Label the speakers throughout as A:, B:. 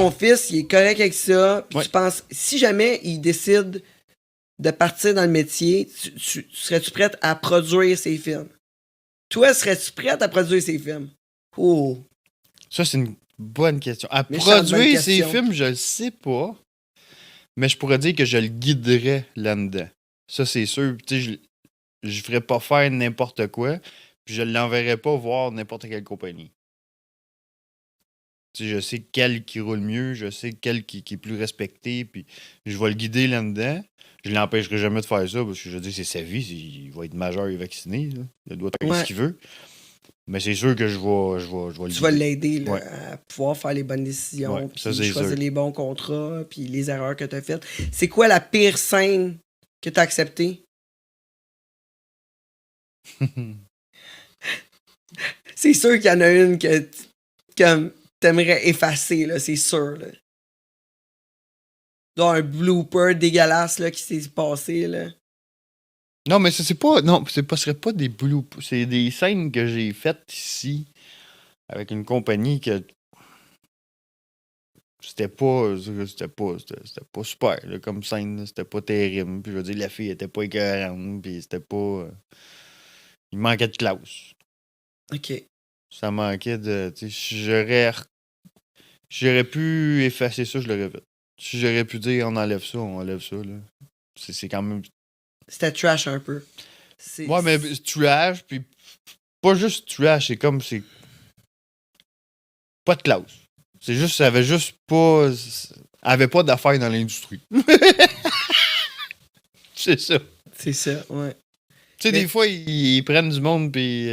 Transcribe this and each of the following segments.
A: ton fils, il est correct avec ça, puis
B: Ouais.
A: tu penses, si jamais il décide de partir dans le métier, serais-tu prête à produire ses films? Toi, serais-tu prête à produire ses films? Oh!
B: Ça, c'est une bonne question. À
A: Méchante bonne
B: produire ces
A: question.
B: films, je le sais pas. Mais je pourrais dire que je le guiderais là-dedans. Ça, c'est sûr. Tu sais, je ferais pas faire n'importe quoi. Puis je l'enverrais pas voir n'importe quelle compagnie. Tu sais, je sais quel qui roule mieux, je sais quel qui est plus respecté, puis je vais le guider là-dedans. Je l'empêcherai jamais de faire ça, parce que je veux dire, c'est sa vie, il va être majeur et vacciné, là. Il doit faire ce qu'il veut. Mais c'est sûr que je vais le
A: Tu vas
B: guider.
A: l'aider là,
B: Ouais.
A: à pouvoir faire les bonnes décisions,
B: Ouais,
A: puis
B: ça, c'est
A: choisir
B: sûr.
A: les bons contrats, puis les erreurs que tu as faites. C'est quoi la pire scène que tu as acceptée? C'est sûr qu'il y en a une que t'aimerais effacer, là, c'est sûr. Là. Genre un blooper dégueulasse là, qui s'est passé. Là.
B: Non, mais ça, c'est pas. Non, ce serait pas des bloopers. C'est des scènes que j'ai faites ici avec une compagnie que. C'était pas super là, comme scène, là. C'était pas terrible. Puis je veux dire, la fille était pas écœurante. Puis c'était pas. Il manquait de classe.
A: OK.
B: Ça manquait de. Tu sais, j'aurais pu effacer ça, je l'aurais fait. Si j'aurais pu dire on enlève ça, là. C'est quand même.
A: C'était trash un peu.
B: Ouais, mais trash, puis pas juste trash, c'est comme. C'est pas de classe. C'est juste, ça avait juste pas. Avait pas d'affaires dans l'industrie. C'est ça.
A: C'est ça, ouais.
B: Tu sais,
A: Mais-
B: des fois, ils prennent du monde, puis.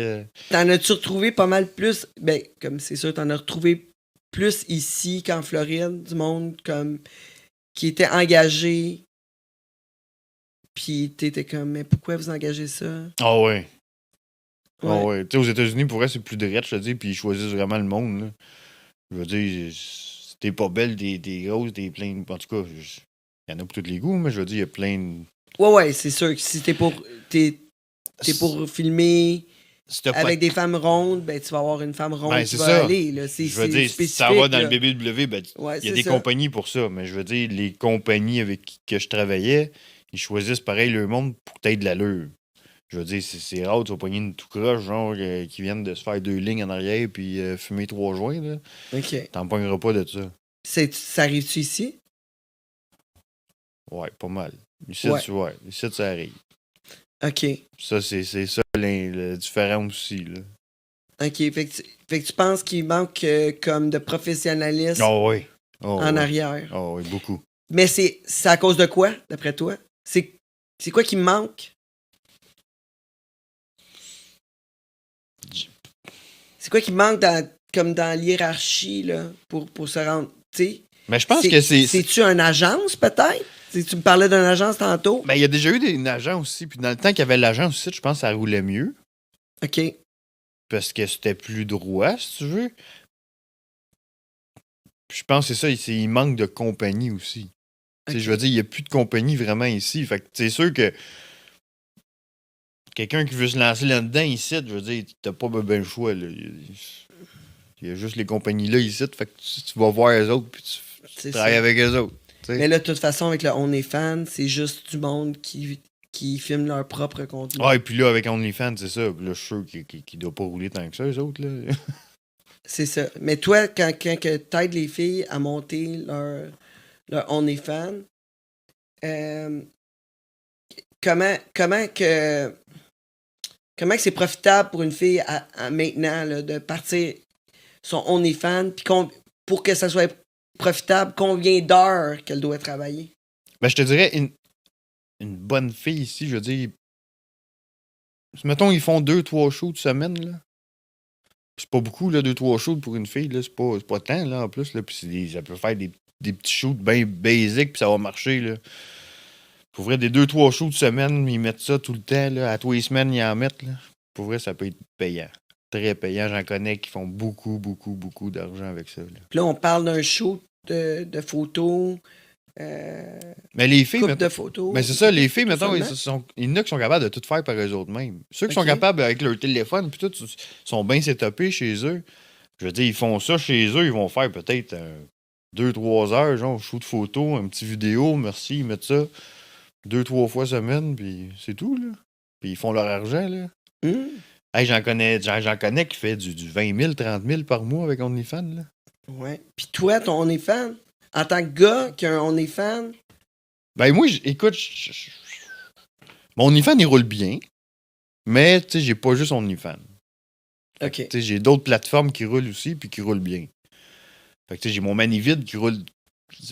A: T'en as-tu retrouvé pas mal plus? Ben, comme c'est sûr, t'en as retrouvé plus ici qu'en Floride, du monde comme qui était engagé. Puis t'étais comme, mais pourquoi vous engagez ça?
B: Ah ouais.
A: Ouais.
B: Ah ouais. Tu sais, aux États-Unis, pour vrai, c'est plus direct, je te dis, puis ils choisissent vraiment le monde, là. Je veux dire, si t'es pas belle, t'es grosse, t'es plein. En tout cas, il y en a pour tous les goûts, mais je veux dire, il y a plein de.
A: Ouais, c'est sûr que si t'es pour filmer avec des femmes rondes, ben tu vas avoir une femme ronde
B: Ben,
A: qui
B: c'est
A: va
B: ça.
A: aller. Là.
B: Je veux dire, si ça va dans le BBW, ben,
A: Ouais,
B: il y a
A: c'est
B: des
A: ça.
B: compagnies pour ça. Mais je veux dire, les compagnies avec qui je travaillais, ils choisissent pareil le monde pour que t'aies de l'allure. Je veux dire, c'est rare, tu vas pogner une tout croche, genre, qui viennent de se faire 2 lignes en arrière puis fumer 3 joints, là.
A: OK.
B: T'en pogneras pas de ça.
A: Ça arrive-tu ici?
B: Ouais, pas mal. Ici,
A: Ouais.
B: Ici, ça arrive.
A: OK.
B: Ça, c'est ça le différent aussi, là.
A: OK. Fait que tu penses qu'il manque comme de professionnalisme
B: Ah oui.
A: en arrière.
B: Ah oui, beaucoup.
A: Mais c'est à cause de quoi, d'après toi? C'est quoi qui manque? C'est quoi qui manque comme dans l'hiérarchie là, pour se rendre. T'sais?
B: Mais je pense que c'est.
A: C'est-tu une agence, peut-être? Tu me parlais d'une agence tantôt?
B: Ben, il y a déjà eu une agence aussi. Puis dans le temps qu'il y avait l'agence aussi, je pense que ça roulait mieux.
A: OK.
B: Parce que c'était plus droit, si tu veux. Puis je pense que c'est ça, il manque de compagnie aussi.
A: Okay.
B: Je veux dire, il n'y a plus de compagnie vraiment ici. Fait que c'est sûr que quelqu'un qui veut se lancer là-dedans ici, je veux dire, t'as pas ben le choix. Là. Il y a juste les compagnies là ici. Fait que tu vas voir les autres puis tu travailles avec les autres. T'sais.
A: Mais là, de toute façon, avec le OnlyFans, c'est juste du monde qui filme leur propre contenu.
B: Ah, et puis là, avec OnlyFans, c'est ça. Puis là, je suis sûr qu'il ne doit pas rouler tant que ça, les autres. Là.
A: C'est ça. Mais toi, quand que t'aides les filles à monter leur OnlyFans, comment que c'est profitable pour une fille à maintenant là, de partir son OnlyFans, puis pour que ça soit profitable, combien d'heures qu'elle doit travailler?
B: Ben, je te dirais, une bonne fille ici, je veux dire, mettons, ils font 2-3 shows de semaine, là. C'est pas beaucoup, là, 2-3 shows pour une fille, là. C'est pas tant, là, en plus, là. Puis ça peut faire des petits shows bien basiques, puis ça va marcher, là. Pour vrai, des 2-3 shows de semaine, ils mettent ça tout le temps, là. À tous les semaines, ils en mettent, là. Pour vrai, ça peut être payant. Très payant. J'en connais qui font beaucoup, beaucoup, beaucoup d'argent avec ça, là.
A: Puis là, on parle d'un show de photos.
B: Mais les filles,
A: coupe de photos.
B: Mais c'est ça, les filles, mettons, il y en a qui sont capables de tout faire par eux autres mêmes. Ceux qui sont capables avec leur téléphone, puis tout, sont bien setupés chez eux. Je veux dire, ils font ça chez eux, ils vont faire peut-être 2-3 heures, genre, shoot photo, un petit vidéo, merci, ils mettent ça 2-3 fois semaine, puis c'est tout, là. Puis ils font leur argent, là. Hey, j'en connais qui fait du 20 000, 30 000 par mois avec OnlyFans, là.
A: Ouais. Puis toi, ton OnlyFans, en tant que gars qui a un OnlyFans...
B: Ben moi, écoute, mon OnlyFans, il roule bien, mais, tu sais, j'ai pas juste OnlyFans.
A: OK.
B: Tu sais, j'ai d'autres plateformes qui roulent aussi, puis qui roulent bien. Fait que, tu sais, j'ai mon Manivide qui roule...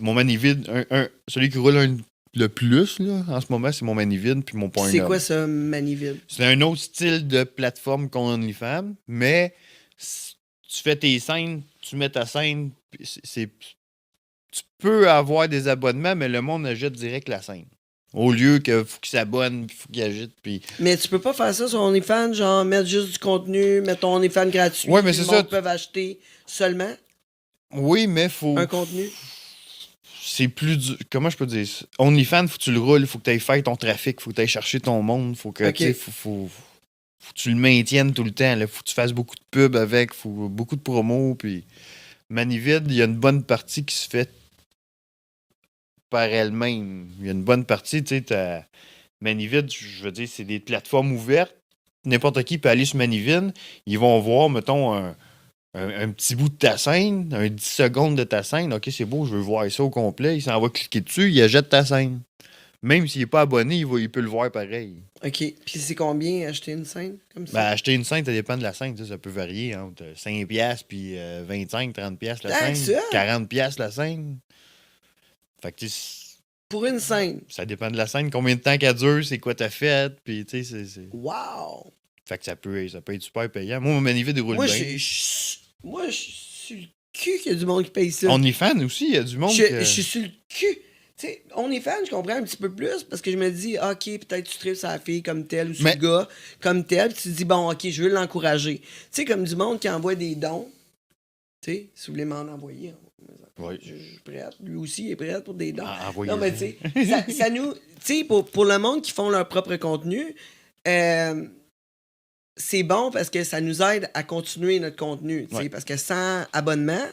B: Mon Manivide, celui qui roule le plus, là, en ce moment, c'est mon Manivide puis mon Pornhub.
A: C'est quoi ça, Maniville?
B: C'est un autre style de plateforme qu'on OnlyFans, mais tu fais tes scènes, tu mets ta scène, tu peux avoir des abonnements, mais le monde achète direct la scène. Au lieu qu'il faut qu'il s'abonne, il faut qu'il agite. Puis...
A: Mais tu peux pas faire ça sur OnlyFans, genre mettre juste du contenu, mettre ton OnlyFans gratuit.
B: Ouais, mais c'est ça.
A: Ils peuvent acheter seulement
B: oui, mais faut.
A: un contenu.
B: C'est plus dur. Comment je peux dire ça? OnlyFans, faut que tu le roules, faut que tu ailles faire ton trafic, faut que tu ailles chercher ton monde, faut que
A: Ok.
B: faut que tu le maintiennes tout le temps. Là. Faut que tu fasses beaucoup de pubs avec, faut beaucoup de promos. Puis Manivide, il y a une bonne partie qui se fait par elle-même. Il y a une bonne partie, tu sais, Manivide, je veux dire, c'est des plateformes ouvertes. N'importe qui peut aller sur Manivide. Ils vont voir, mettons, un petit bout de ta scène, un 10 secondes de ta scène. OK, c'est beau, je veux voir ça au complet. Il s'en va cliquer dessus, il achète ta scène. Même s'il n'est pas abonné, il peut le voir pareil.
A: OK. Puis c'est combien acheter une scène comme ça?
B: Ben, acheter une scène, ça dépend de la scène. Ça peut varier entre 5$ puis 25-30$ la scène. 40$ la scène. Fait que,
A: pour une scène?
B: Ça dépend de la scène. Combien de temps qu'elle dure, c'est quoi t'as fait. Puis, tu sais, c'est...
A: Wow!
B: Fait que ça peut être super payant. Moi, mon Manivide, il roule bien.
A: Moi, je suis sur le cul qu'il y a du monde qui paye ça.
B: OnlyFans aussi, il y a du monde
A: Je suis sur le cul. Tu sais, OnlyFans, je comprends un petit peu plus parce que je me dis, OK, peut-être tu tripes sur la fille comme telle ou sur le gars comme tel. Puis tu te dis, bon, OK, je veux l'encourager. Tu sais, comme du monde qui envoie des dons. Tu sais, si vous voulez m'en envoyer,
B: oui.
A: Je suis prête. Lui aussi, il est prêt pour des dons.
B: Non,
A: mais tu sais, ça nous. Tu sais, pour le monde qui font leur propre contenu, c'est bon parce que ça nous aide à continuer notre contenu. Ouais. Parce que sans abonnement,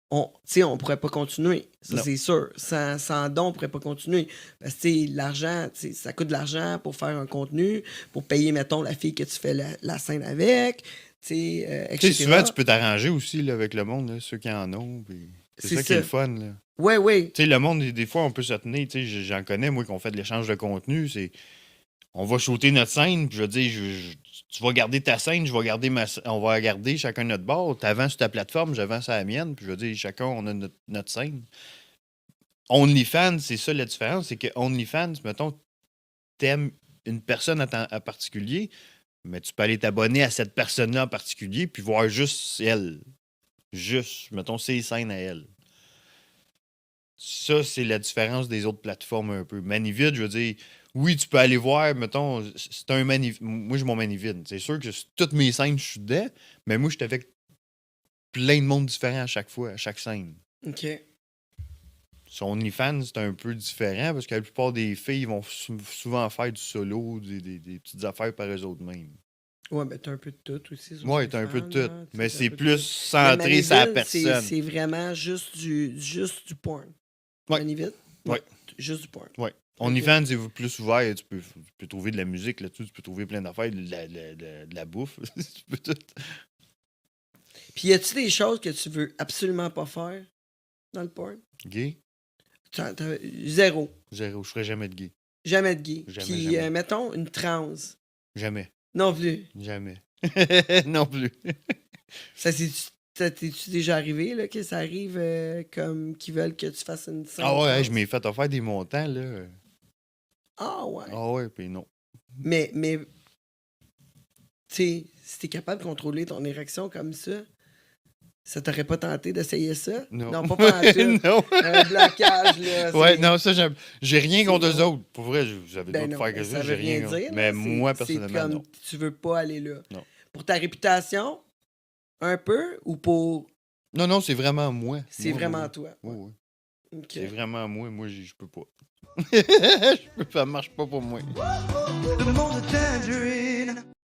A: on pourrait pas continuer. Ça, c'est sûr. Sans don, on pourrait pas continuer. Parce que l'argent, ça coûte de l'argent pour faire un contenu, pour payer, mettons, la fille que tu fais la scène avec. Etc.
B: Souvent, tu peux t'arranger aussi là, avec le monde, là, ceux qui en ont. C'est ça qui est le fun. Là.
A: Oui.
B: Le monde, des fois, on peut se tenir. J'en connais, moi, qu'on fait de l'échange de contenu. On va shooter notre scène, puis je veux dire, tu vas garder ta scène, je vais garder on va garder chacun notre bord. T'avances sur ta plateforme, j'avance sur la mienne, puis je veux dire, chacun, on a notre scène. OnlyFans, c'est ça la différence, c'est que OnlyFans, mettons, t'aimes une personne en particulier, mais tu peux aller t'abonner à cette personne-là en particulier, puis voir juste elle. Juste, mettons, ses scènes à elle. Ça, c'est la différence des autres plateformes un peu. Manivide, je veux dire, oui, tu peux aller voir, mettons, c'est un Manivide. Moi, j'ai mon Manivide. C'est sûr que toutes mes scènes, je suis dedans, mais moi, je suis avec plein de monde différents à chaque fois, à chaque scène.
A: OK.
B: Sur OnlyFans, c'est un peu différent parce que la plupart des filles vont souvent faire du solo, des petites affaires par eux autres mêmes.
A: Ouais, ben t'as un peu de tout aussi.
B: Ouais, t'as un peu de tout. Mais c'est plus centré sur la personne.
A: C'est vraiment juste du porn.
B: Ouais.
A: Manivide?
B: Ouais.
A: Juste du porn.
B: Ouais. OnlyFans, c'est plus ouvert. Tu peux trouver de la musique là-dessus, tu peux trouver plein d'affaires, de la bouffe. Tu peux tout.
A: Puis y a-tu des choses que tu veux absolument pas faire dans le porn?
B: Gay?
A: Zéro.
B: Zéro. Je ferais jamais de gay.
A: Jamais de gay.
B: Jamais,
A: puis,
B: jamais.
A: Mettons, une transe.
B: Jamais.
A: Non plus.
B: Jamais. Non plus.
A: Ça t'es-tu déjà arrivé, là, que ça arrive comme qu'ils veulent que tu fasses une scène?
B: Ah ouais, je m'ai fait offrir des montants, là.
A: Ah ouais.
B: Ah ouais, puis non.
A: Mais tu sais, si t'es capable de contrôler ton érection comme ça t'aurait pas tenté d'essayer ça?
B: Non.
A: Non, pas pantoute.
B: Non.
A: Un blocage, là.
B: Ouais, non, ça, j'ai rien contre eux autres. Pour vrai, j'avais d'autres faire que
A: ça.
B: J'ai rien contre.
A: Dire,
B: mais
A: là,
B: moi, personnellement,
A: c'est comme,
B: non.
A: Tu veux pas aller là.
B: Non.
A: Pour ta réputation, un peu, ou pour...
B: Non, c'est vraiment moi.
A: C'est vraiment toi.
B: Oui.
A: Okay.
B: C'est vraiment moi. Moi, je peux pas. Ça marche pas pour moi.
C: The most tangerine.